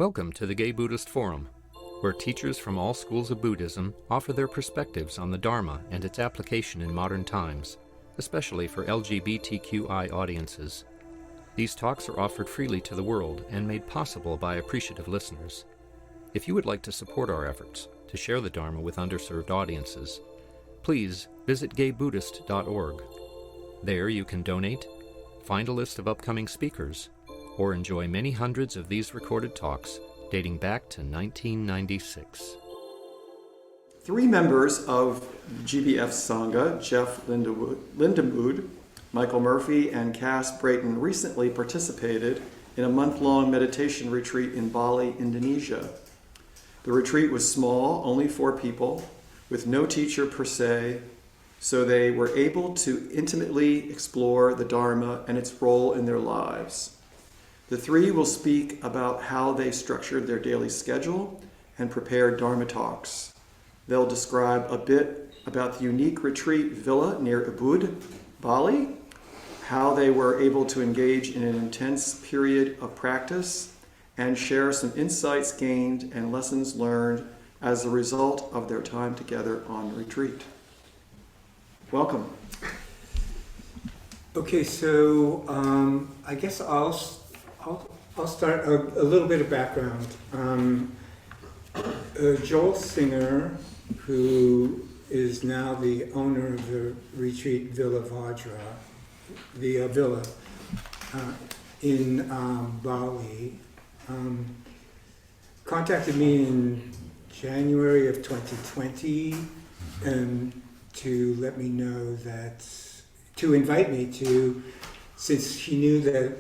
Welcome to the Gay Buddhist Forum, where teachers from all schools of Buddhism offer their perspectives on the Dharma and its application in modern times, especially for LGBTQI audiences. These talks are offered freely to the world and made possible by appreciative listeners. If you would like to support our efforts to share the Dharma with underserved audiences, please visit gaybuddhist.org. There you can donate, find a list of upcoming speakers, or enjoy many hundreds of these recorded talks dating back to 1996. Three members of GBF Sangha, Jeff Lindemood, Michael Murphy, and Cass Brayton, recently participated in a month-long meditation retreat in Bali, Indonesia. The retreat was small, only 4 people, with no teacher per se, so they were able to intimately explore the Dharma and its role in their lives. The 3 will speak about how they structured their daily schedule and prepared Dharma talks. They'll describe a bit about the unique retreat villa near Ubud, Bali, how they were able to engage in an intense period of practice, and share some insights gained and lessons learned as a result of their time together on retreat. Welcome. Okay, so I guess I'll start a little bit of background. Joel Singer, who is now the owner of the retreat Villa Vajra, the villa in Bali, contacted me in January of 2020 to let me know that, to invite me to, since he knew that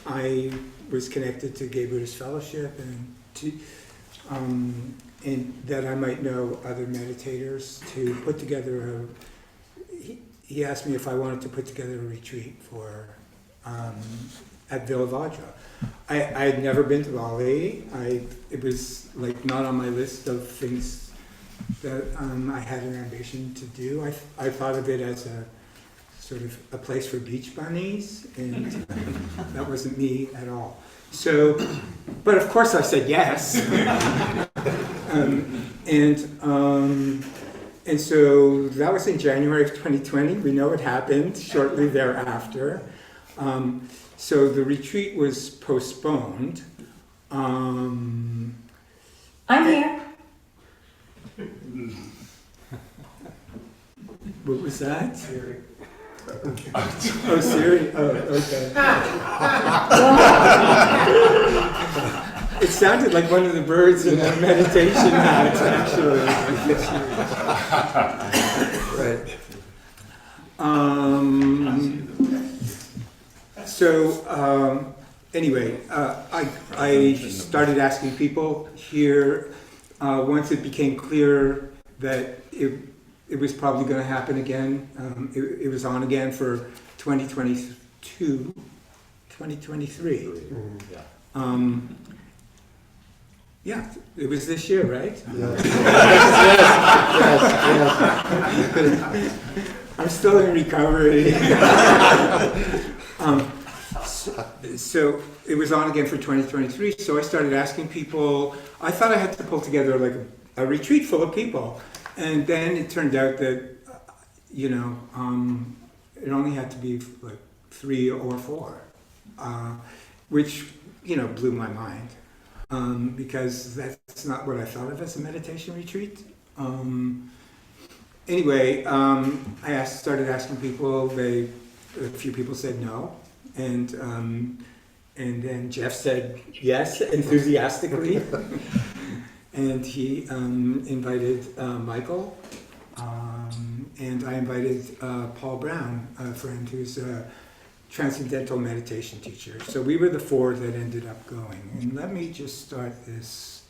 I was connected to Gay Buddhist Fellowship and that I might know other meditators, to put together he asked me if I wanted to put together a retreat for at Villa Vajra. I had never been to Bali. It was like not on my list of things that I had an ambition to do. I thought of it as a sort of a place for beach bunnies, and that wasn't me at all. So, but of course I said yes. And so that was in January of 2020. We know what happened shortly thereafter. So the retreat was postponed. I'm here. What was that? Siri. Oh, Siri? Oh, okay. It sounded like one of the birds in the meditation hats, actually. Right. Anyway, I started asking people here once it became clear that it was probably going to happen again. It was on again for 2022, 2023. Yeah, it was this year, right? Yes. Yes. I'm still in recovery. So it was on again for 2023. So I started asking people. I thought I had to pull together like a retreat full of people, and then it turned out that it only had to be like 3 or 4, which blew my mind. Because that's not what I thought of as a meditation retreat. Anyway, I started asking people. A few people said no, and then Jeff said yes enthusiastically, and he invited Michael, and I invited Paul Brown, a friend who's a transcendental meditation teacher. So we were the 4 that ended up going. And let me just start this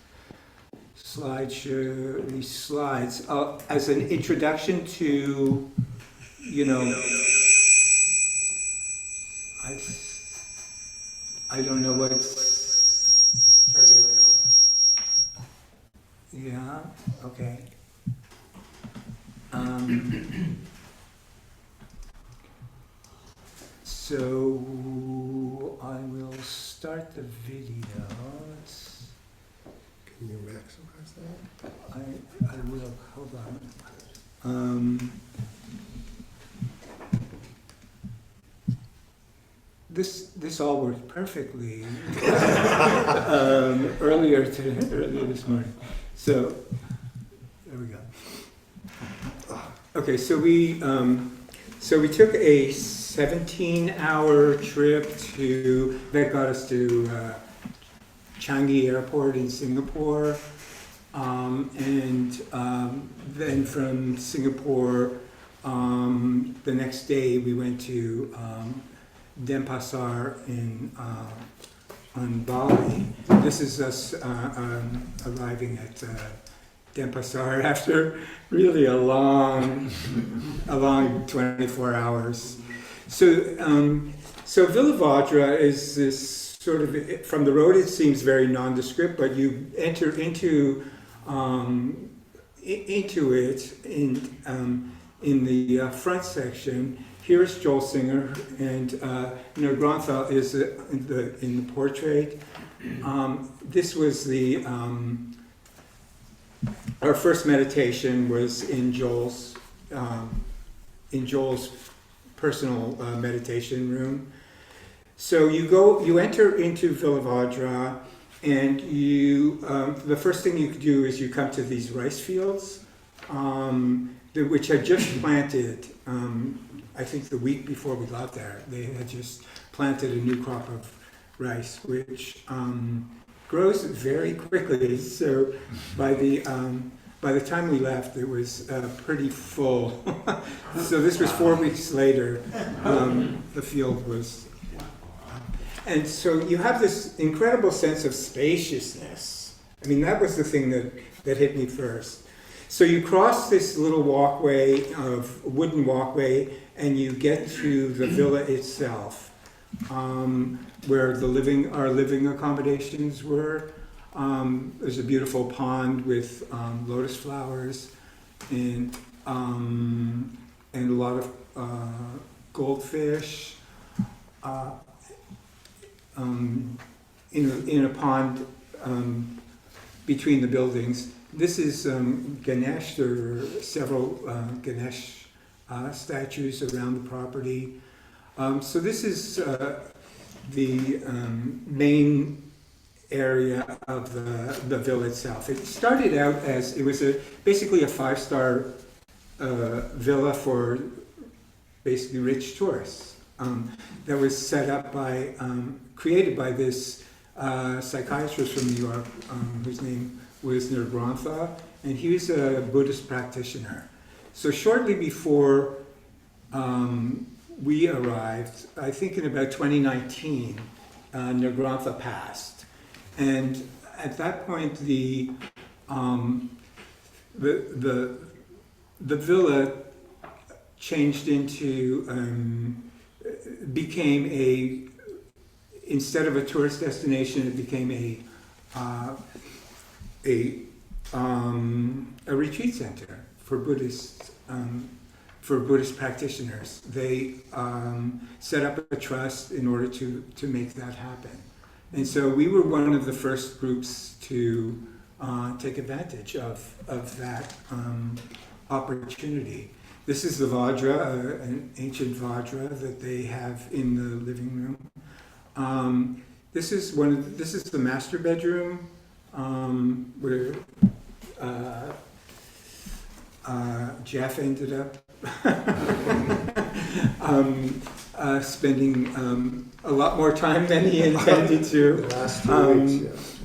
slideshow, these slides, as an introduction to, I don't know what it's, yeah, okay. So I will start the video. I will, hold on. This all worked perfectly earlier this morning. So there we go. Okay, so we took a 17-hour trip that got us to Changi Airport in Singapore, and then from Singapore, the next day we went to Denpasar on Bali. This is us arriving at Denpasar after really a long 24 hours. So Villa Vajra is this sort of, from the road it seems very nondescript, but you enter into it in the front section. Here's Joel Singer, and Nirgrantha is in the portrait. This was our first meditation was in Joel's personal meditation room. So you enter into Villa Vajra, and the first thing you do is you come to these rice fields, which had just planted. I think the week before we got there, they had just planted a new crop of rice, which grows very quickly. So by the time we left, it was pretty full. So this was 4 weeks later. The field was, and so you have this incredible sense of spaciousness. I mean, that was the thing that hit me first. So you cross this little wooden walkway, and you get to the villa itself, where our living accommodations were. There's a beautiful pond with lotus flowers and a lot of goldfish in a pond between the buildings. This is Ganesh. There are several Ganesh statues around the property. So this is the main area of the villa itself. It started out as, it was basically a 5-star villa for basically rich tourists that was set up created by this psychiatrist from New York whose name was Nirgrantha, and he was a Buddhist practitioner. So shortly before we arrived, I think in about 2019, Nirgrantha passed. And at that point, the villa changed into, became instead of a tourist destination, it became a retreat center for Buddhist practitioners. They set up a trust in order to make that happen. And so we were one of the first groups to take advantage of that opportunity. This is the Vajra, an ancient Vajra that they have in the living room. This is the master bedroom where Jeff ended up spending a lot more time than he intended to. The last 2 weeks,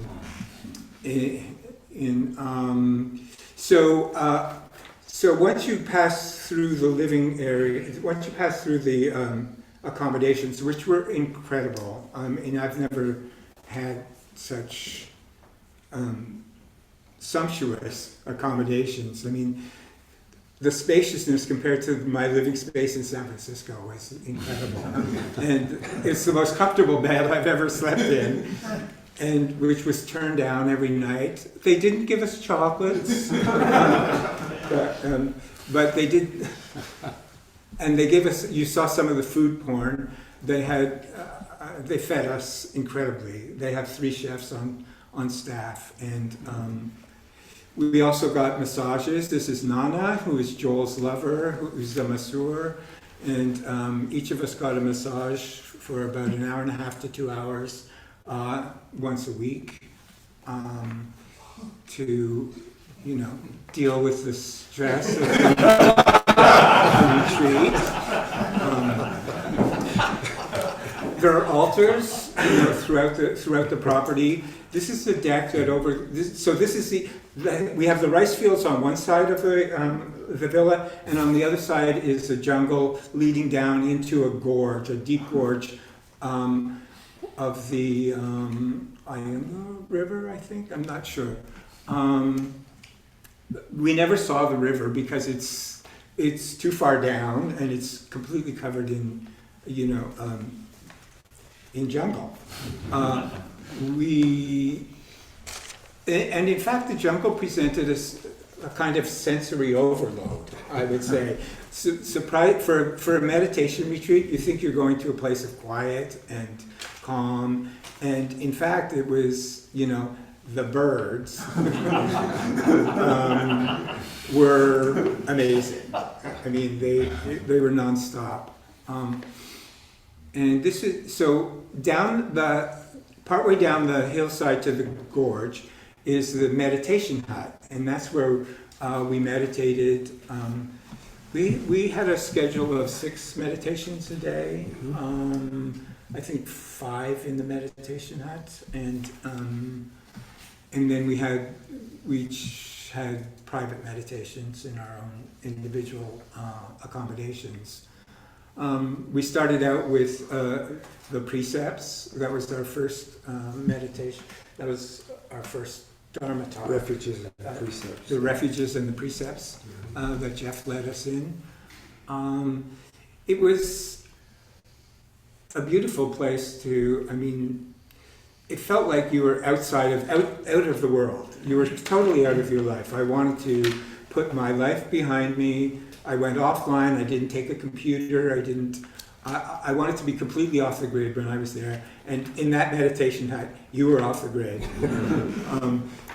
So once you pass through the living area, once you pass through the accommodations, which were incredible, and I've never had such sumptuous accommodations. I mean, the spaciousness compared to my living space in San Francisco was incredible. And it's the most comfortable bed I've ever slept in, and which was turned down every night. They didn't give us chocolates, but they did, and they gave us, you saw some of the food porn. They fed us incredibly. They have 3 chefs on staff, and We also got massages. This is Nana, who is Joel's lover, who's the masseur. And each of us got a massage for about an hour and a half to 2 hours once a week to, deal with the stress of the retreat. There are altars, throughout the property. This is the deck that we have the rice fields on one side of the villa, and on the other side is the jungle leading down into a gorge, a deep gorge of the Ayunga River, I think. I'm not sure. We never saw the river because it's too far down and it's completely covered in, in jungle. And in fact, the jungle presented us a kind of sensory overload, I would say. For a meditation retreat, you think you're going to a place of quiet and calm, and in fact, it was, the birds were amazing. I mean, they were nonstop. And this is, so partway down the hillside to the gorge is the meditation hut, and that's where we meditated. We had a schedule of 6 meditations a day. I think 5 in the meditation hut, and then we each had private meditations in our own individual accommodations. We started out with the precepts. That was our first meditation. That was our first Dharma talk. Refuges and precepts. The refuges and the precepts that Jeff led us in. It was a beautiful place it felt like you were out of the world. You were totally out of your life. I wanted to put my life behind me. I went offline. I didn't take a computer. I wanted to be completely off the grid when I was there. And in that meditation hut, you were off the grid.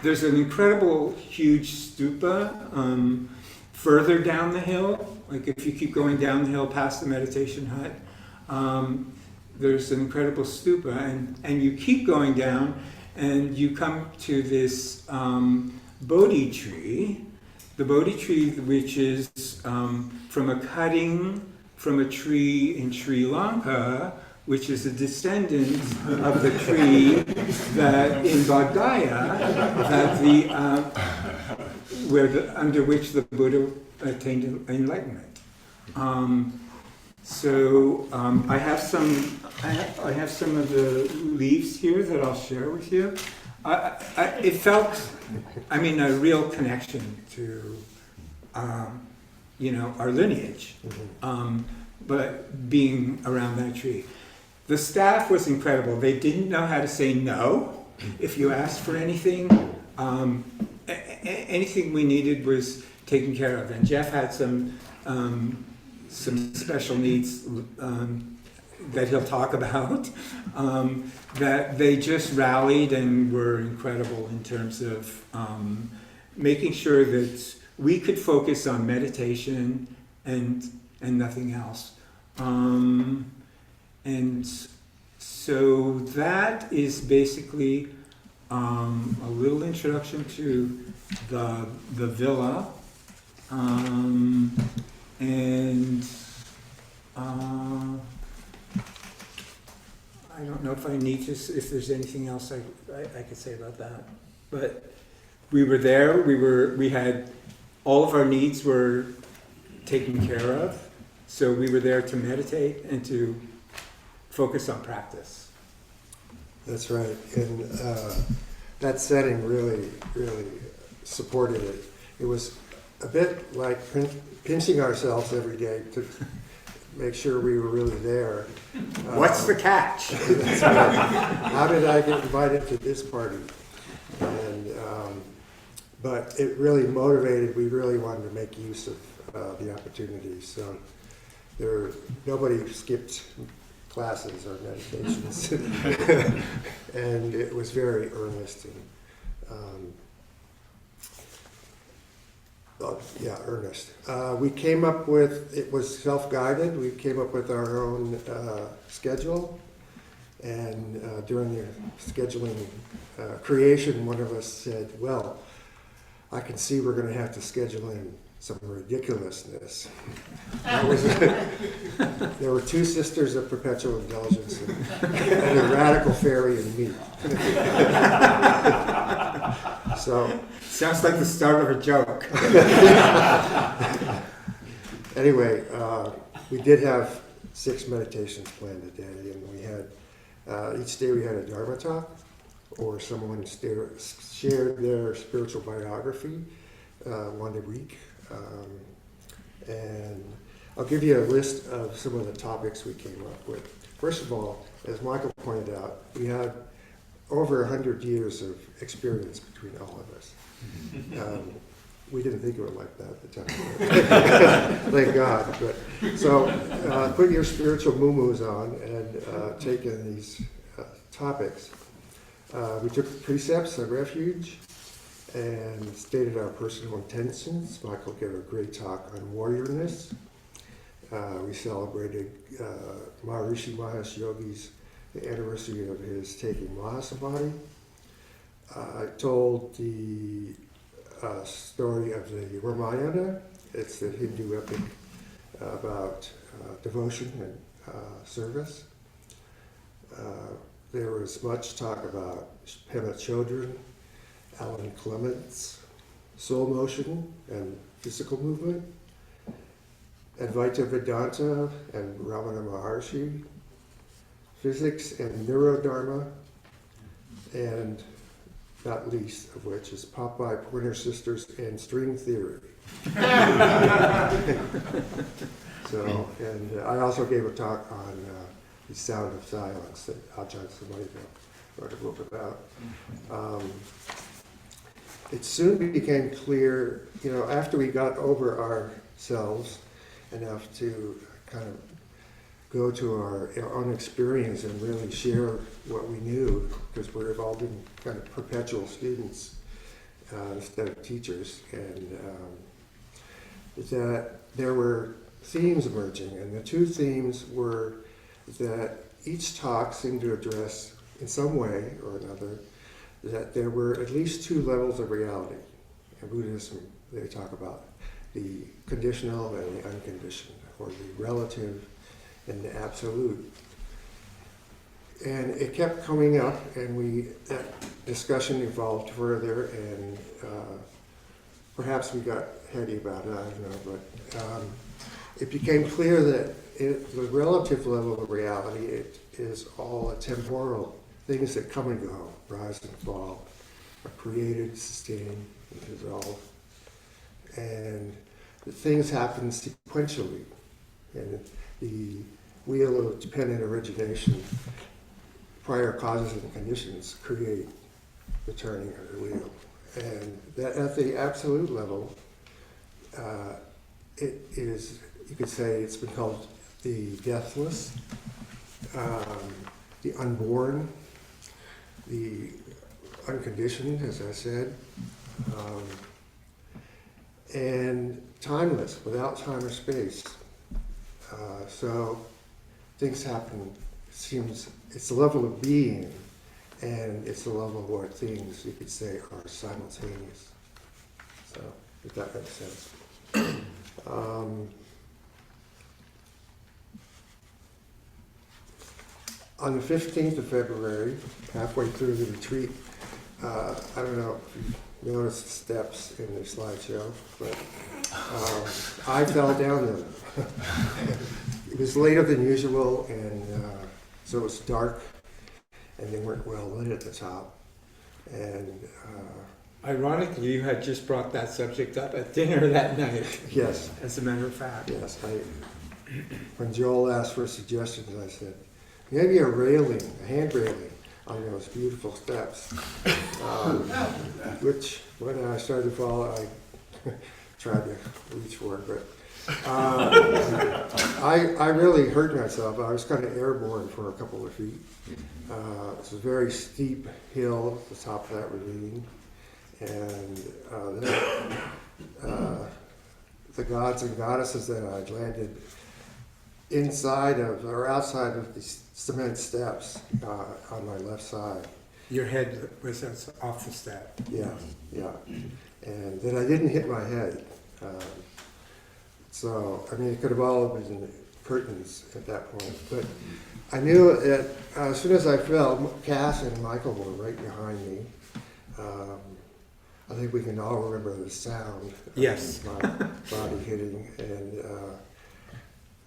There's an incredible, huge stupa further down the hill. Like if you keep going down the hill past the meditation hut, there's an incredible stupa, and you keep going down, and you come to this Bodhi tree. The Bodhi tree, which is from a cutting from a tree in Sri Lanka, which is a descendant of the tree that in Bodh Gaya, under which the Buddha attained enlightenment. I have some of the leaves here that I'll share with you. It felt, a real connection to, our lineage, but being around that tree. The staff was incredible. They didn't know how to say no if you asked for anything. Anything we needed was taken care of. And Jeff had some special needs that he'll talk about, that they just rallied and were incredible in terms of making sure that we could focus on meditation and nothing else. And so that is basically a little introduction to the villa. I don't know if if there's anything else I could say about that. But we were there, we had, all of our needs were taken care of. So we were there to meditate and to focus on practice. That's right. And that setting really, really supported it. It was a bit like pinching ourselves every day to make sure we were really there. What's the catch? That's right. How did I get invited to this party? And but it really motivated. We really wanted to make use of the opportunity. So nobody skipped classes or meditations, and it was very earnest. And Ernest. We came up with, it was self-guided, we came up with our own schedule, and during the scheduling creation, one of us said, well, I can see we're going to have to schedule in some ridiculousness. There were 2 sisters of perpetual indulgence and a radical fairy and me. So Sounds like the start of a joke. anyway, we did have 6 meditations planned a day, and we had each day we had a Dharma talk, or someone shared their spiritual biography one a week. And I'll give you a list of some of the topics we came up with. First of all, as Michael pointed out, we had over 100 years of experience between all of us. We didn't think of it like that at the time. Thank God. But, so put your spiritual muumuus on and take in these topics. We took the precepts of refuge and stated our personal intentions. Michael gave a great talk on warriorness. We celebrated Maharishi Mahesh Yogi's the anniversary of his taking Mahasamadhi. I told the story of the Ramayana. It's the Hindu epic about devotion and service. There was much talk about Pema Chodron, Alan Clements, soul motion and physical movement, Advaita Vedanta and Ramana Maharshi, physics and neurodharma, and not least of which is Popeye, Pointer Sisters, and string theory. So, and I also gave a talk on the sound of silence that Ajahn Samaita wrote a book about. It soon became clear, after we got over ourselves enough to kind of go to our own experience and really share what we knew, because we've all been kind of perpetual students instead of teachers, and that there were themes emerging, and the 2 themes were that each talk seemed to address in some way or another that there were at least 2 levels of reality. In Buddhism, they talk about the conditional and the unconditioned, or the relative and the absolute. And it kept coming up, and that discussion evolved further, and perhaps we got heady about it, I don't know, but it became clear that the relative level of reality, it is all temporal, things that come and go, rise and fall, are created, sustained, and dissolve. And the things happen sequentially, and the wheel of dependent origination, prior causes and conditions create the turning of the wheel. And that at the absolute level, it is, you could say, it's been called the deathless, the unborn, the unconditioned, as I said, and timeless, without time or space. So things happen, it's the level of being, and it's the level of what things, you could say, are simultaneous. So, if that makes sense. On the 15th of February, halfway through the retreat, I don't know if you noticed the steps in the slideshow, but I fell down them. It was later than usual, and so it was dark, and they weren't well lit at the top. And Ironically, you had just brought that subject up at dinner that night. yes, As a matter of fact. yes. When Joel asked for suggestions, I said, maybe a railing, a hand railing on those beautiful steps. Which, when I started to fall, I tried to reach for it, but I really hurt myself. I was kind of airborne for a couple of feet. It's a very steep hill at the top of that ravine, and the gods and goddesses that I'd landed inside of or outside of these cement steps on my left side. Your head was off the step. Yeah, yeah. And then I didn't hit my head. So, I mean, it could have all been curtains at that point. But I knew that as soon as I fell, Cass and Michael were right behind me. I think we can all remember the sound Yes. of my body hitting. And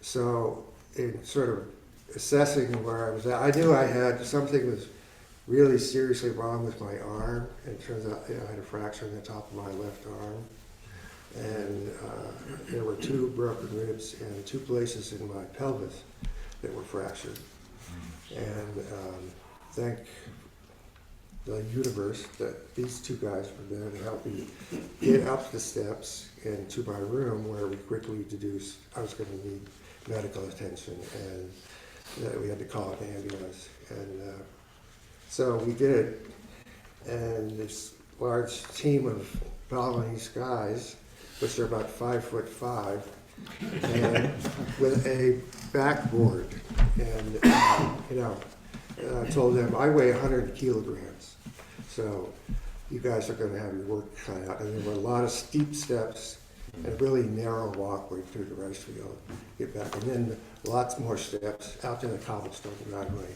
so in sort of assessing where I was at, I knew I had something was really seriously wrong with my arm. And it turns out I had a fracture in the top of my left arm. And there were 2 broken ribs and 2 places in my pelvis that were fractured. And thank the universe that these 2 guys were there to help me get up the steps and to my room, where we quickly deduced I was going to need medical attention and that we had to call an ambulance. And so we did. And this large team of Balinese guys, which are about 5'5", and with a backboard. And, I told them, I weigh 100 kilograms, so you guys are going to have your work cut out. And there were a lot of steep steps and a really narrow walkway through the rice field to get back. And then lots more steps out to the cobblestone driveway.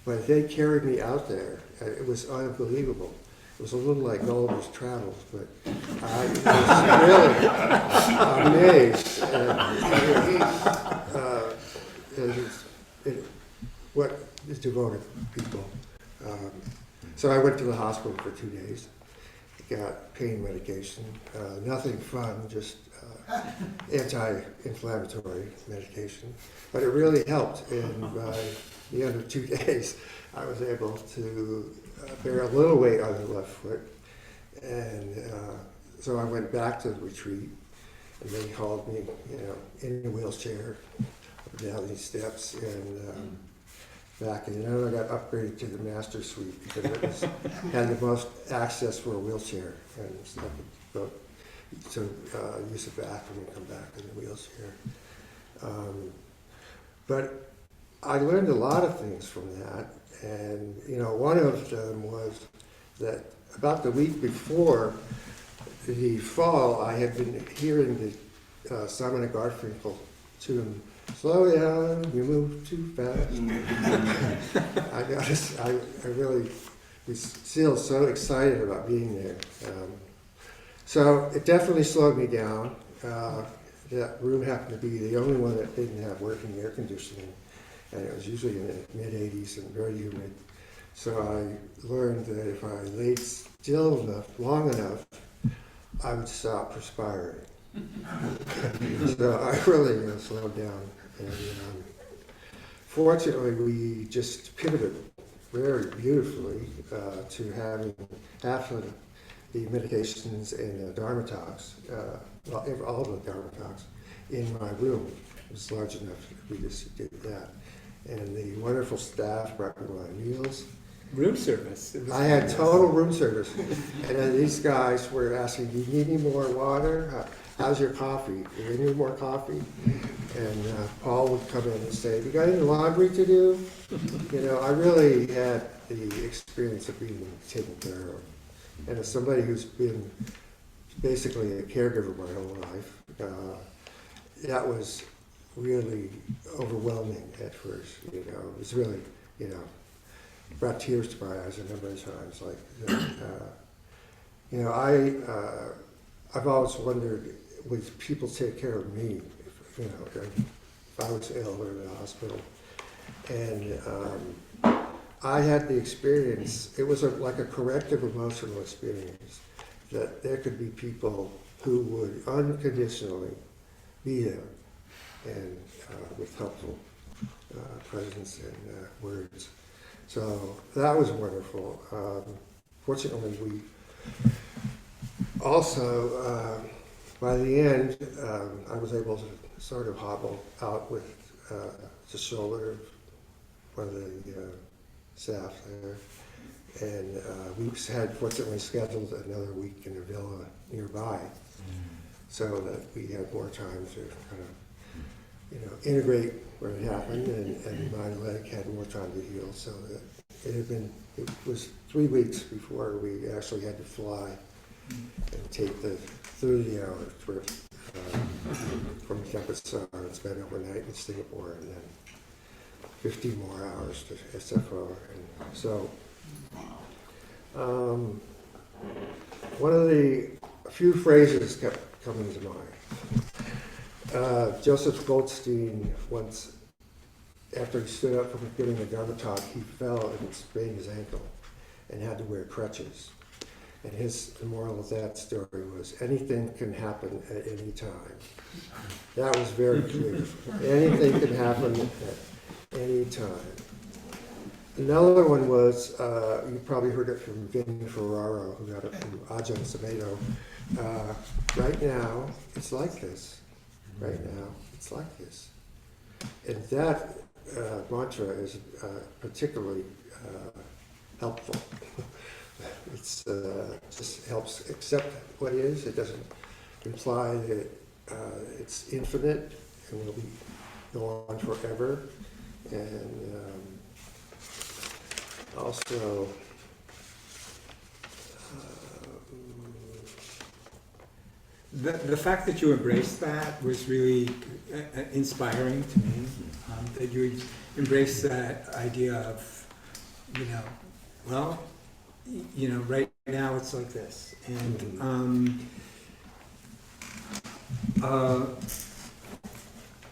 But they carried me out there. It was unbelievable. It was a little like Gulliver's Travels, but I was really amazed at what is devoted people. So I went to the hospital for 2 days, got pain medication, nothing fun, just anti-inflammatory medication. But it really helped, and by the end of 2 days, I was able to bear a little weight on the left foot. And so I went back to the retreat, and they hauled me, in a wheelchair up and down these steps, and back. And then I got upgraded to the master suite because it had the most access for a wheelchair, and so I could go to use the bathroom and come back in the wheelchair. But I learned a lot of things from that. And, one of them was that about the week before the fall, I had been hearing the Simon & Garfunkel tune, "Slow down, you move too fast." I really was still so excited about being there. So it definitely slowed me down. That room happened to be the only one that didn't have working air conditioning. And it was usually in the mid-80s and very humid. So I learned that if I laid still enough, long enough, I would stop perspiring. So I really slowed down. And fortunately, we just pivoted very beautifully to having half of the meditations and Dharma talks, all the Dharma talks, in my room. It was large enough that we just did that. And the wonderful staff brought me my meals. Room service. I had total room service. And then these guys were asking, "Do you need any more water? How's your coffee? Do you need more coffee?" And Paul would come in and say, "You got any laundry to do?" I really had the experience of being taken care of. And as somebody who's been basically a caregiver my whole life, that was really overwhelming at first. It was really, brought tears to my eyes a number of times. I've always wondered, would people take care of me, if I was ill or in the hospital? And I had the experience, it was like a corrective emotional experience, that there could be people who would unconditionally be there and with helpful presence and words. So that was wonderful. Fortunately, we also, by the end, I was able to sort of hobble out with the shoulder of one of the staff there. And we had fortunately scheduled another week in a villa nearby. so that we had more time to kind of, integrate what had happened, and my leg had more time to heal. So that it was 3 weeks before we actually had to fly and take the 30-hour trip from Vipassana and spend overnight in Singapore, and then 15 more hours to SFO. And so, one of the few phrases kept coming to mind. Joseph Goldstein once, after he stood up from giving a Dharma talk, he fell and sprained his ankle and had to wear crutches. And the moral of that story was, anything can happen at any time. That was very clear. Anything can happen at any time. Another one was, you probably heard it from Vin Ferraro, who got it from Ajahn Sumedho. Right now, it's like this. Right now, it's like this. And that mantra is particularly helpful. It's just helps accept what is. It doesn't imply that it's infinite and will go on forever. And also, the fact that you embraced that was really inspiring to me. That you embraced that idea of, right now it's like this. And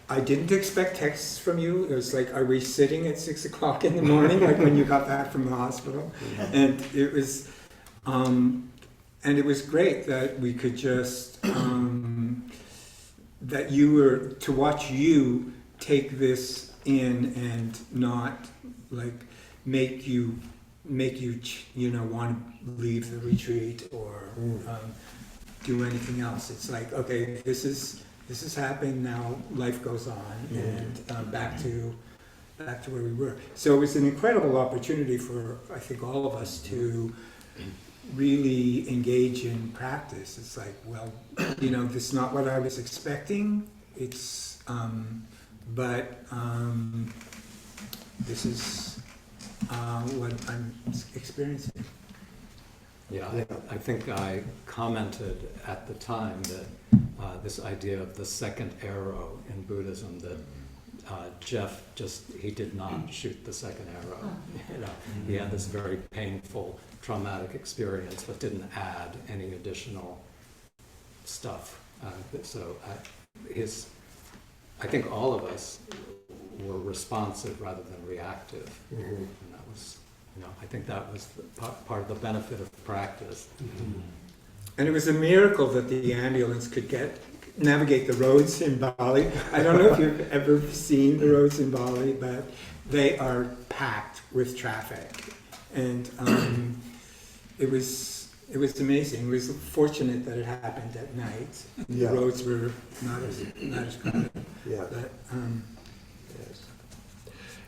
I didn't expect texts from you. It was like, are we sitting at 6 o'clock in the morning, like when you got back from the hospital? And it was great that we could just, that you were, to watch you take this in and not like make you want to leave the retreat or do anything else. It's like, okay, this is happening now. Life goes on, and back to where we were. So it was an incredible opportunity for, I think, all of us to really engage in practice. It's like, well, this is not what I was expecting. It's, but this is what I'm experiencing. Yeah, I think I commented at the time that this idea of the second arrow in Buddhism, that Jeff he did not shoot the second arrow. He had this very painful, traumatic experience, but didn't add any additional stuff. I think all of us were responsive rather than reactive, and that was, I think that was part of the benefit of practice. And it was a miracle that the ambulance could navigate the roads in Bali. I don't know if you've ever seen the roads in Bali, but they are packed with traffic. And it was amazing. It was fortunate that it happened at night. The roads were not as crowded. Yeah. But, yes.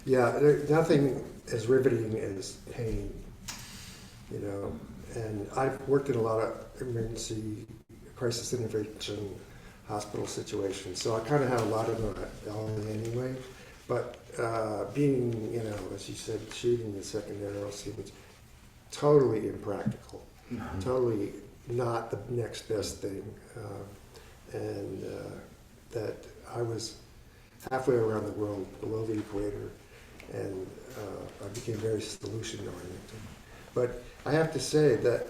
Yeah, there's nothing as riveting as pain, and I've worked in a lot of emergency crisis intervention hospital situations, so I kind of have a lot of knowledge anyway, but being, as you said, shooting the second arrow seems totally impractical, totally not the next best thing, and that I was halfway around the world below the equator, and I became very solution-oriented. But I have to say that,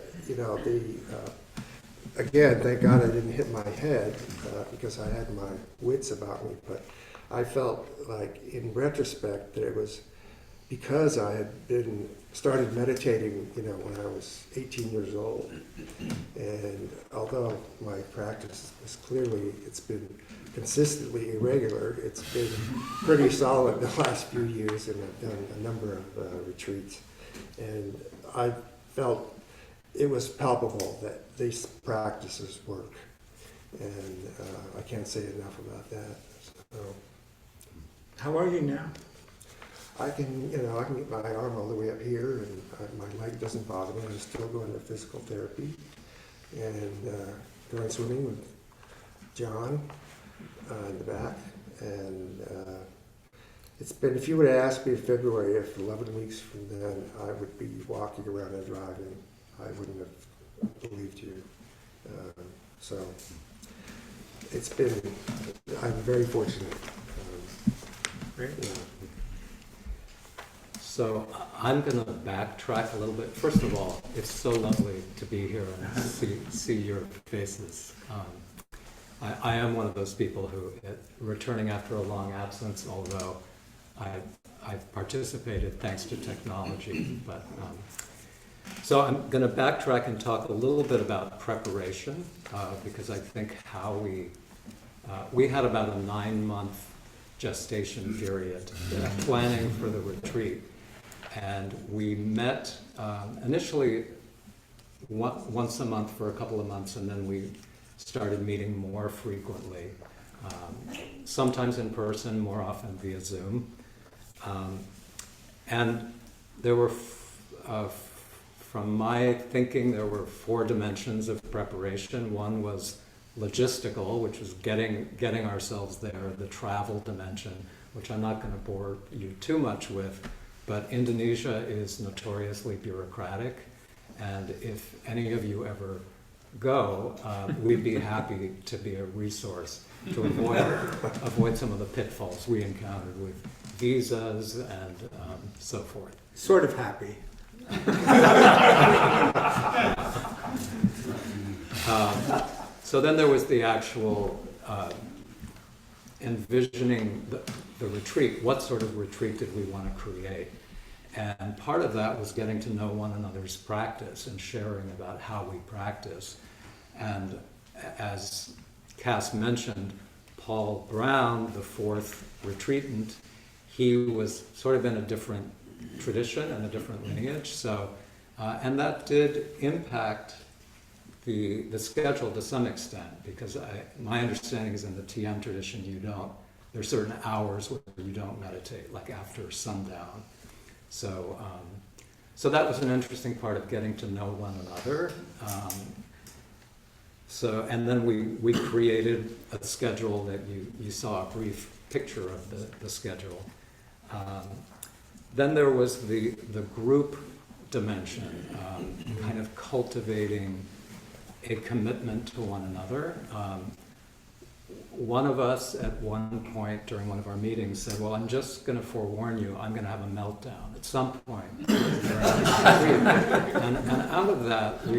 again, thank God I didn't hit my head because I had my wits about me, but I felt like, in retrospect, that it was because I had started meditating, when I was 18 years old. And although my practice is it's been consistently irregular, it's been pretty solid the last few years, and I've done a number of retreats. And I felt it was palpable that these practices work. And I can't say enough about that. So, how are you now? I can get my arm all the way up here, and my leg doesn't bother me. I'm still going to physical therapy and going swimming with John in the back. And it's been, if you would have asked me in February, if 11 weeks from then I would be walking around and driving, I wouldn't have believed you. So it's been, I'm very fortunate. Great. Yeah. So I'm going to backtrack a little bit. First of all, it's so lovely to be here and see your faces. I am one of those people who, returning after a long absence, although I've participated thanks to technology. But so I'm going to backtrack and talk a little bit about preparation, because I think how we had about a 9-month gestation period planning for the retreat. And we met initially once a month for a couple of months, and then we started meeting more frequently, sometimes in person, more often via Zoom. And there were, from my thinking, there were 4 dimensions of preparation. One was logistical, which was getting ourselves there, the travel dimension, which I'm not going to bore you too much with. But Indonesia is notoriously bureaucratic, and if any of you ever go, we'd be happy to be a resource to avoid some of the pitfalls we encountered with visas and so forth. Sort of happy. So then there was the actual envisioning the retreat. What sort of retreat did we want to create? And part of that was getting to know one another's practice and sharing about how we practice. And as Cass mentioned, Paul Brown, the 4th retreatant, he was sort of in a different tradition and a different lineage. So, and that did impact the schedule to some extent, because my understanding is in the TM tradition, there's certain hours where you don't meditate, like after sundown. So, so that was an interesting part of getting to know one another. And then we created a schedule that you saw a brief picture of the schedule. Then there was the group dimension, kind of cultivating a commitment to one another. One of us at one point during one of our meetings said, well, I'm just going to forewarn you, I'm going to have a meltdown at some point. and out of that, we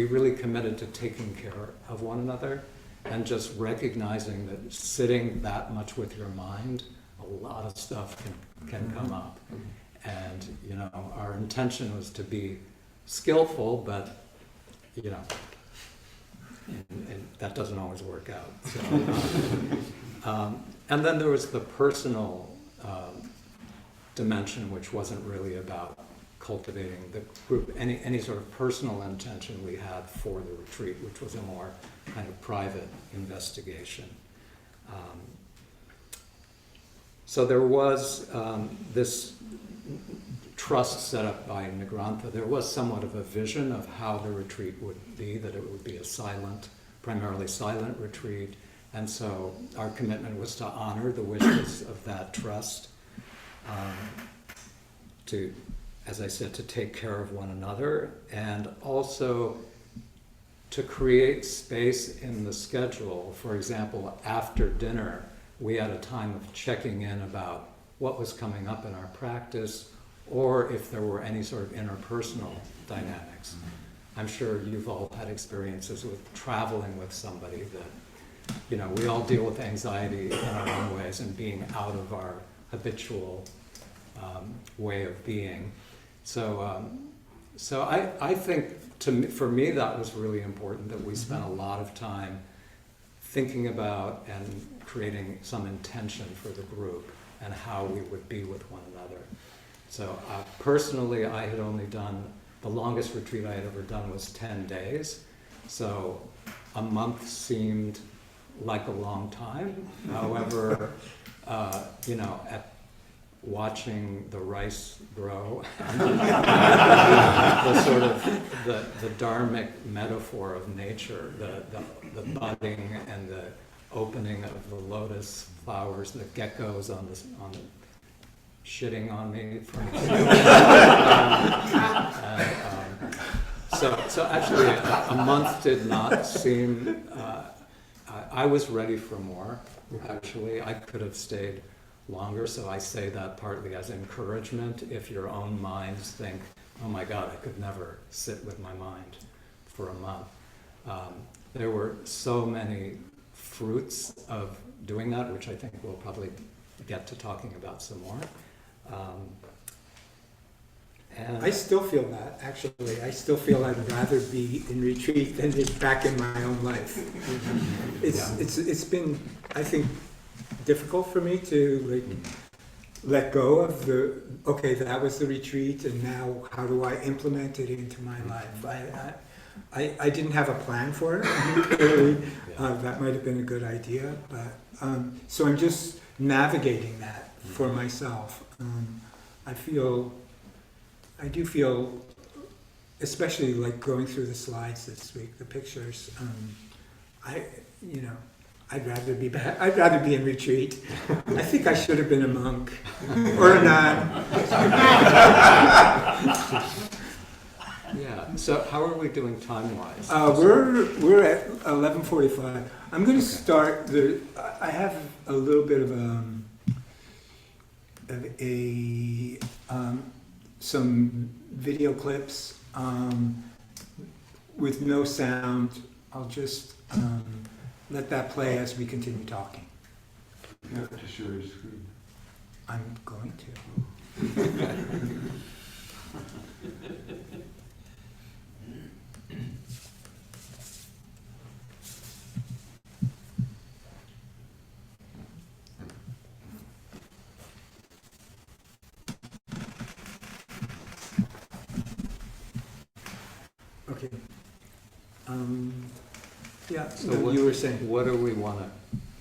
really committed to taking care of one another and just recognizing that sitting that much with your mind, a lot of stuff can come up. And, our intention was to be skillful, but, and that doesn't always work out. So, and then there was the personal dimension, which wasn't really about cultivating the group, any sort of personal intention we had for the retreat, which was a more kind of private investigation. So there was this trust set up by Nagrantha. There was somewhat of a vision of how the retreat would be, that it would be a primarily silent retreat. And so our commitment was to honor the wishes of that trust, to, as I said, to take care of one another, and also to create space in the schedule. For example, after dinner, we had a time of checking in about what was coming up in our practice, or if there were any sort of interpersonal dynamics. I'm sure you've all had experiences with traveling with somebody that, we all deal with anxiety in our own ways and being out of our habitual way of being. So I think for me that was really important, that we spent a lot of time thinking about and creating some intention for the group and how we would be with one another. So personally, I had only done, the longest retreat I had ever done was 10 days. So a month seemed like a long time. However, at watching the rice grow, the sort of the dharmic metaphor of nature, the budding and the opening of the lotus flowers, the geckos on the shitting on me from so actually a month did not seem, I was ready for more, actually. I could have stayed longer, so I say that partly as encouragement. If your own minds think, oh my God, I could never sit with my mind for a month. There were so many fruits of doing that, which I think we'll probably get to talking about some more. And I still feel that, actually. I still feel I'd rather be in retreat than back in my own life. It's been, I think, difficult for me to let go of okay, that was the retreat, and now how do I implement it into my life? I didn't have a plan for it. Clearly, that might have been a good idea, but so I'm just navigating that for myself. I do feel, especially like going through the slides this week, the pictures. I'd rather be back. I'd rather be in retreat. I think I should have been a monk or a nun. yeah. So how are we doing time-wise? We're at 11:45. I'm going to start. I have a little bit of some video clips with no sound. I'll just let that play as we continue talking. You have to share your screen. I'm going to. Okay. Yeah, So no, you were saying. What do we want to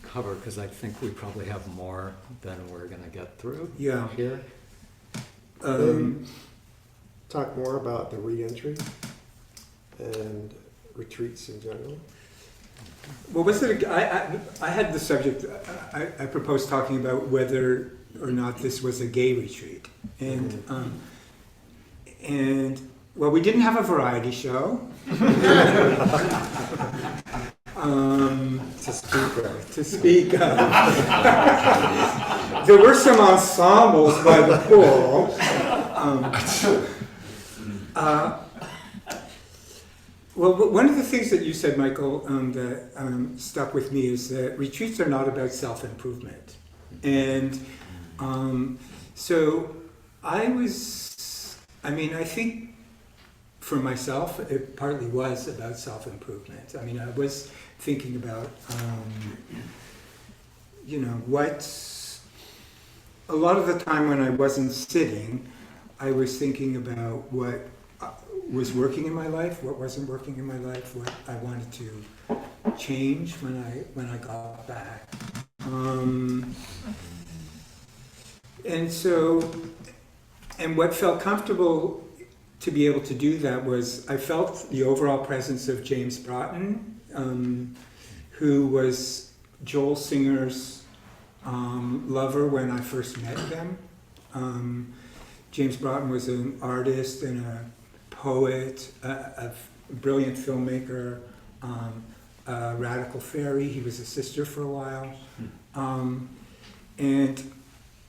cover? Because I think we probably have more than we're going to get through Yeah. here. Talk more about the re-entry and retreats in general. What was it? I had the subject. I proposed talking about whether or not this was a gay retreat, and well, we didn't have a variety show. To speak of. There were some ensembles by the pool. Well, one of the things that you said, Michael, that stuck with me is that retreats are not about self-improvement. And so I think for myself, it partly was about self-improvement. I mean, I was thinking about, a lot of the time when I wasn't sitting, I was thinking about what was working in my life, what wasn't working in my life, what I wanted to change when I got back. And what felt comfortable to be able to do that was I felt the overall presence of James Broughton, who was Joel Singer's lover when I first met them. James Broughton was an artist and a poet, a brilliant filmmaker, a radical fairy. He was a sister for a while. And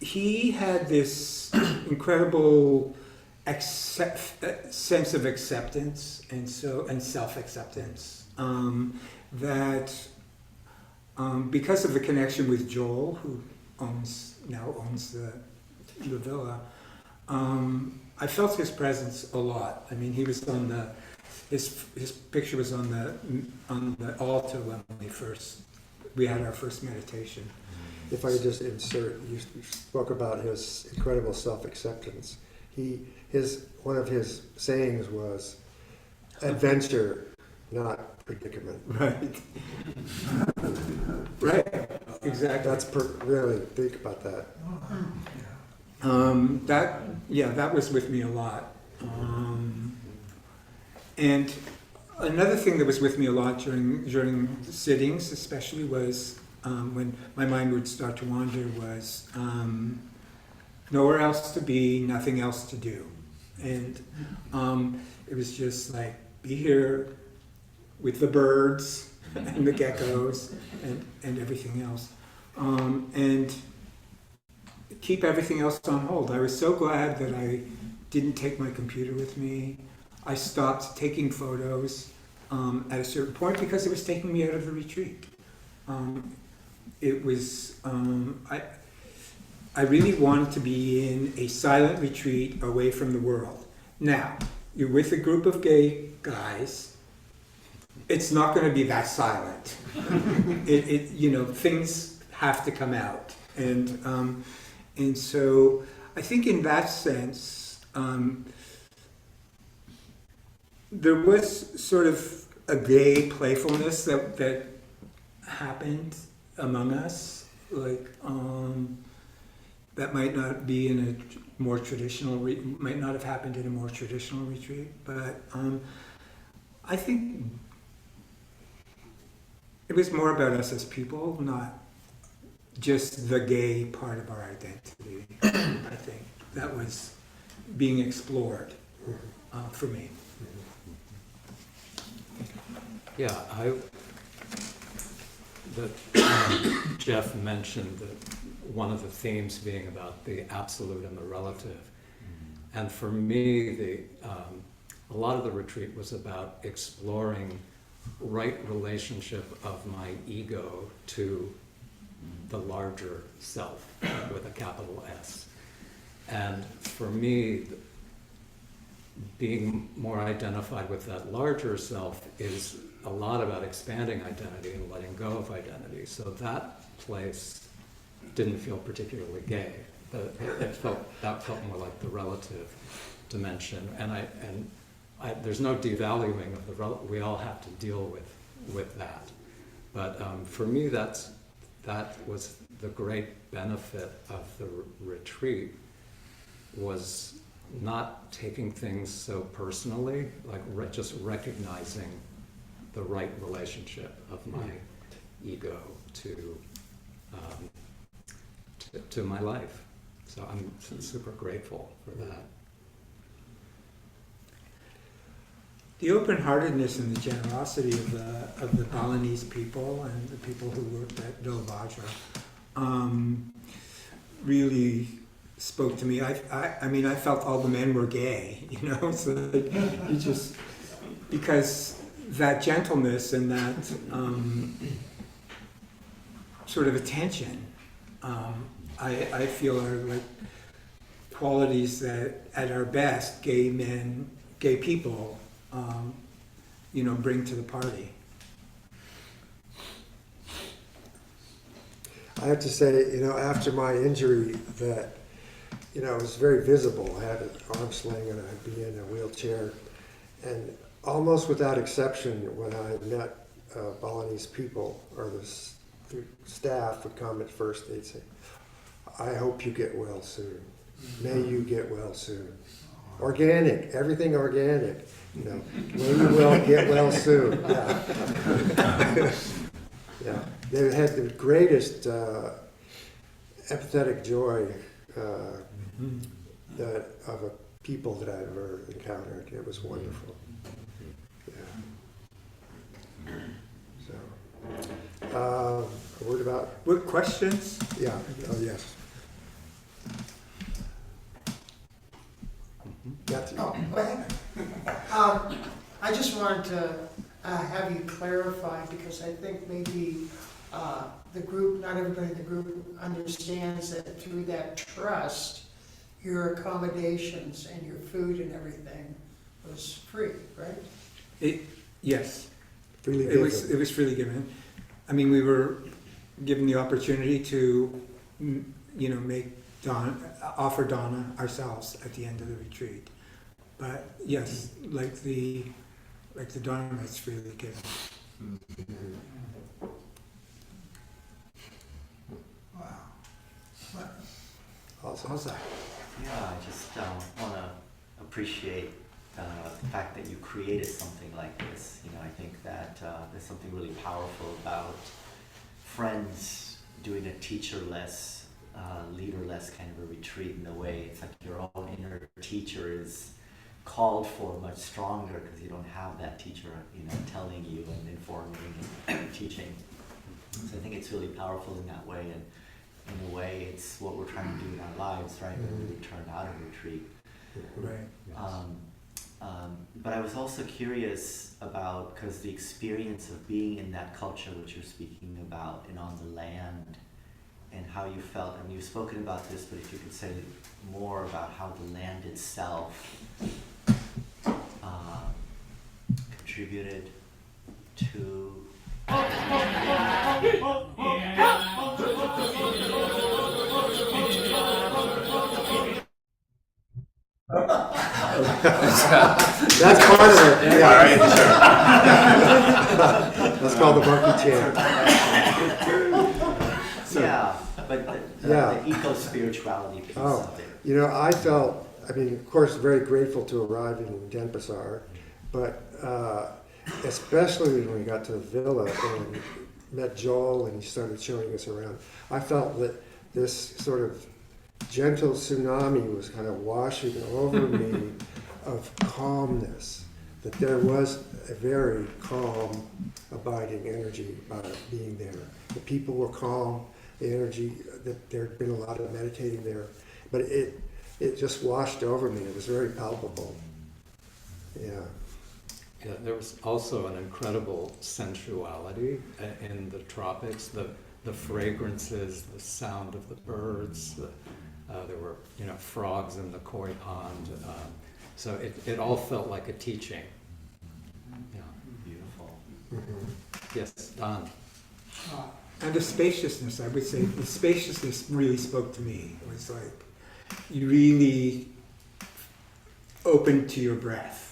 he had this incredible sense of acceptance and self-acceptance that because of the connection with Joel, who now owns the villa, I felt his presence a lot. I mean, he was on his picture was on the altar when we had our first meditation. If I could just insert, you spoke about his incredible self-acceptance. One of his sayings was, "Adventure, not predicament." Right. Right. Exactly. Really think about that. That was with me a lot. And another thing that was with me a lot during sittings, especially, was when my mind would start to wander was nowhere else to be, nothing else to do. And it was just like, be here with the birds and the geckos and everything else. And keep everything else on hold. I was so glad that I didn't take my computer with me. I stopped taking photos at a certain point because it was taking me out of the retreat. It was, I really wanted to be in a silent retreat away from the world. Now, you're with a group of gay guys, it's not going to be that silent. Things have to come out. And so I think in that sense, there was sort of a gay playfulness that happened among us, like that might not be in a more traditional, might not have happened in a more traditional retreat, but I think it was more about us as people, not just the gay part of our identity. I think that was being explored for me. Yeah, Jeff mentioned that one of the themes being about the absolute and the relative. And for me, a lot of the retreat was about exploring right relationship of my ego to the larger self with a capital S. And for me, being more identified with that larger self is a lot about expanding identity and letting go of identity. So that place didn't feel particularly gay. That felt more like the relative dimension. And there's no devaluing of the we all have to deal with that. But for me, that was the great benefit of the retreat, was not taking things so personally, like just recognizing the right relationship of my ego to my life. So I'm super grateful for that. The open-heartedness and the generosity of the Balinese people and the people who worked at Vajra really spoke to me. I mean, I felt all the men were gay, so you just, because that gentleness and that sort of attention, I feel are like qualities that at our best, gay people, bring to the party. I have to say, after my injury, that, it was very visible. I had an arm sling and I'd be in a wheelchair. And almost without exception, when I met Balinese people, or the staff would come at first, they'd say, I hope you get well soon. May you get well soon. Organic, everything organic. May you get well soon. Yeah. Yeah. They had the greatest empathetic joy of a people that I've ever encountered. It was wonderful. Yeah. So, a word about... What questions? Yeah. Oh, yes. Matthew. Oh, go ahead. I just wanted to have you clarify, because I think maybe the group, not everybody in the group understands that through that trust, your accommodations and your food and everything was free, right? Yes. Freely It given. was freely given. I mean, we were given the opportunity to, offer Dana ourselves at the end of the retreat. But yes, like the Dharma is freely given. Wow. Awesome. How's that? Yeah, I just want to appreciate the fact that you created something like this. I think that there's something really powerful about friends doing a teacher-less, leader-less kind of a retreat in a way. It's like your own inner teacher is called for much stronger because you don't have that teacher, telling you and informing and teaching. So I think it's really powerful in that way, and in a way, it's what we're trying to do in our lives, right? When we return out of retreat. Right. But I was also curious about, because the experience of being in that culture which you're speaking about and on the land, and how you felt. I mean, you've spoken about this, but if you could say more about how the land itself contributed to. That's part of it. Yeah. All right, sure. That's called the monkey chant. Yeah, but the eco-spirituality piece of it. I felt, of course, very grateful to arrive in Denpasar, but especially when we got to the villa and met Joel and he started showing us around, I felt that this sort of gentle tsunami was kind of washing over me of calmness, that there was a very calm, abiding energy about being there. The people were calm, the energy, that there had been a lot of meditating there, but it just washed over me. It was very palpable. Yeah. Yeah, there was also an incredible sensuality in the tropics, the fragrances, the sound of the birds, there were frogs in the koi pond, so it all felt like a teaching. Yeah. Beautiful. Mm-hmm. Yes, Don. And the spaciousness, I would say, the spaciousness really spoke to me. It was like you really opened to your breath.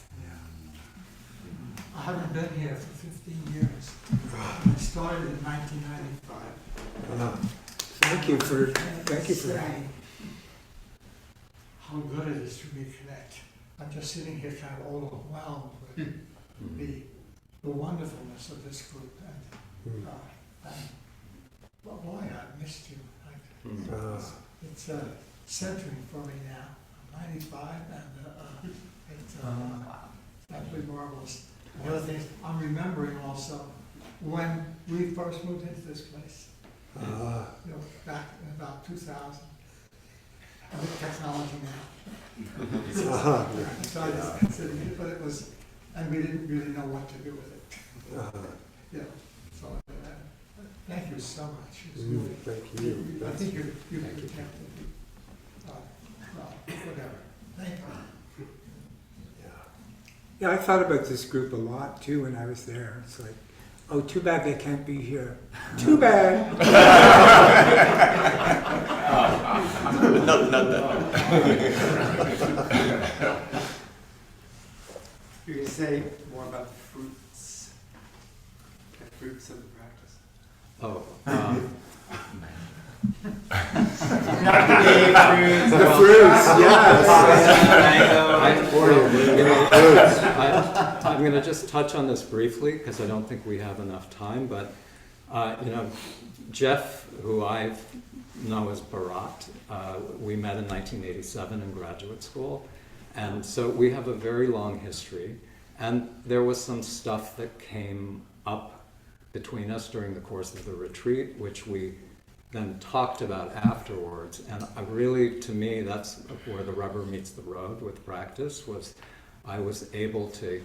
I haven't been here for 15 years. I started in 1995. Thank you for that. How good it is to reconnect. I'm just sitting here kind of overwhelmed with the wonderfulness of this group. And well, boy, I missed you. It's centering for me now. I'm 95, and it's absolutely marvelous. The other thing is, I'm remembering also when we first moved into this place, back in about 2000. And with technology now. So I just considered it, but it was, and we didn't really know what to do with it. So thank you so much. It was really, Thank you. I think you've protected whatever. Thank you. Yeah, I thought about this group a lot too when I was there. It's like, oh, too bad they can't be here. Too bad. Not that. You can say more about the fruits of the practice. Oh. The fruits, yes. I'm going to just touch on this briefly because I don't think we have enough time, but Jeff, who I know as Bharat, we met in 1987 in graduate school, and so we have a very long history, and there was some stuff that came up between us during the course of the retreat, which we then talked about afterwards, and really, to me, that's where the rubber meets the road with practice, was I was able to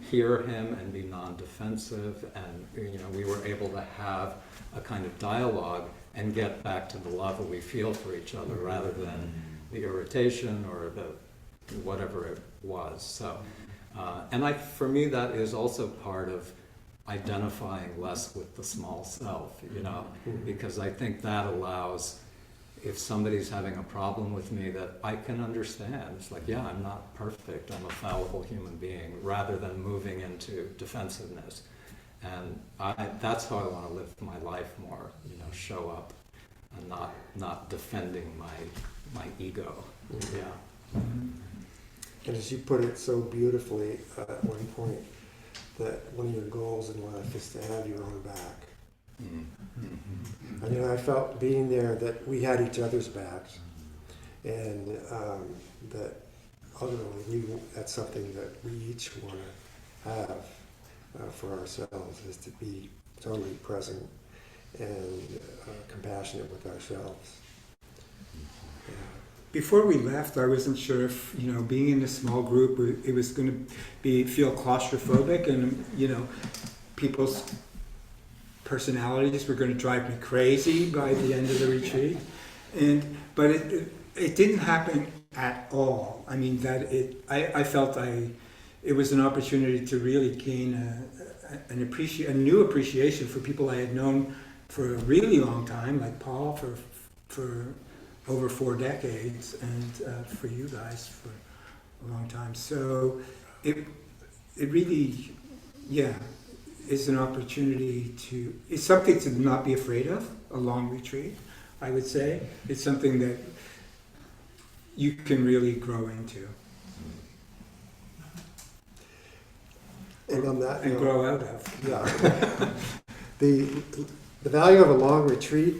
hear him and be non-defensive, and we were able to have a kind of dialogue and get back to the love that we feel for each other rather than the irritation or the whatever it was. So, for me, that is also part of identifying less with the small self, because I think that allows, if somebody's having a problem with me, that I can understand. It's like, yeah, I'm not perfect, I'm a fallible human being, rather than moving into defensiveness. And that's how I want to live my life more, show up and not defending my ego. Yeah. And as you put it so beautifully at one point, that one of your goals in life is to have your own back. I mean, I felt being there that we had each other's backs, and that ultimately that's something that we each want to have for ourselves, is to be totally present and compassionate with ourselves. Yeah. Before we left, I wasn't sure if, being in a small group, it was going to feel claustrophobic, and, people's personalities were going to drive me crazy by the end of the retreat. But it didn't happen at all. I mean, I felt it was an opportunity to really gain a new appreciation for people I had known for a really long time, like Paul for over 4 decades, and for you guys for a long time. So it really, is an opportunity it's something to not be afraid of, a long retreat, I would say. It's something that you can really grow into. And on that and note, grow out of. Yeah. The value of a long retreat,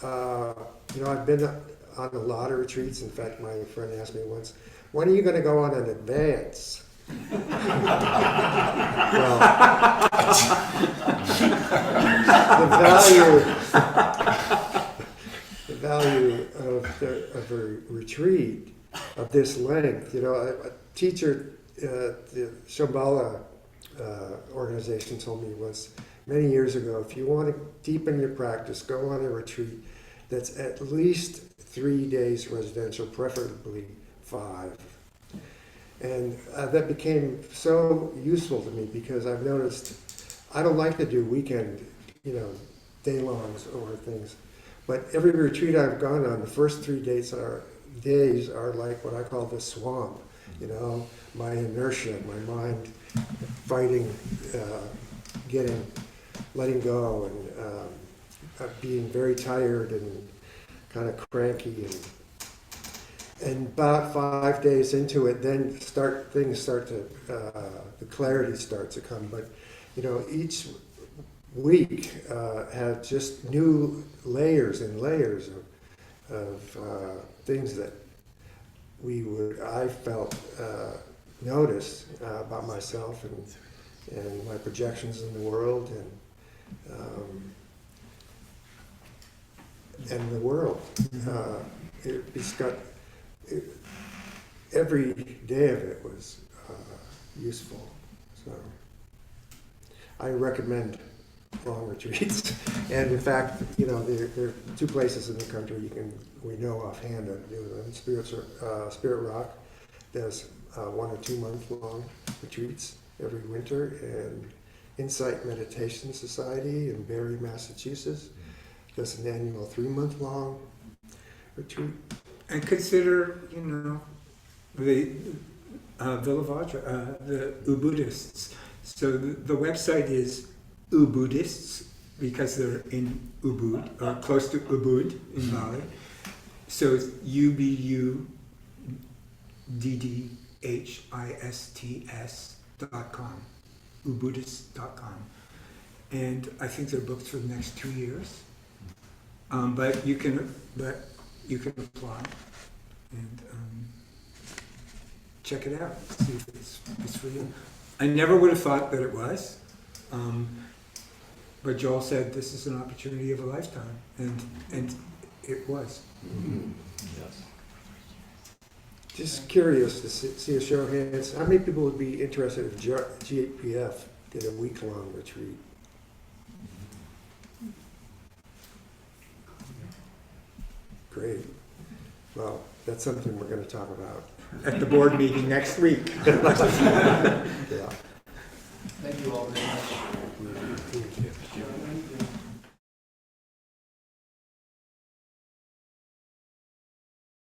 I've been on a lot of retreats. In fact, my friend asked me once, when are you going to go on an advance? Well, the value of a retreat of this length, a teacher at the Shambhala organization told me once, many years ago, if you want to deepen your practice, go on a retreat that's at least 3 days residential, preferably 5. And that became so useful to me, because I've noticed I don't like to do weekend, day-longs or things. But every retreat I've gone on, the first 3 days are like what I call the swamp. My inertia, my mind fighting, letting go, and being very tired and kind of cranky, and about 5 days into it, then the clarity starts to come. But each week had just new layers and layers of things that I felt notice about myself and my projections in the world, and the world. Every day of it was useful. So I recommend long retreats. And in fact, there are 2 places in the country we know offhand how to do them. Spirit Rock does 1 or 2 month long retreats every winter, and Insight Meditation Society in Barre, Massachusetts does an annual 3-month long retreat. And consider, the Villa Vajra, the Ubudists. So the website is Ubudists, because they're in Ubud, or close to Ubud in Bali. So it's UBUDDHISTS.com, Ubudists.com. And I think they're booked for the next 2 years. But you can apply and check it out, see if it's for you. I never would have thought that it was, but Joel said this is an opportunity of a lifetime, and it was. Yes. Just curious to see a show of hands. How many people would be interested if GPF did a week-long retreat? Great. Well, that's something we're going to talk about At the board meeting next week. Yeah.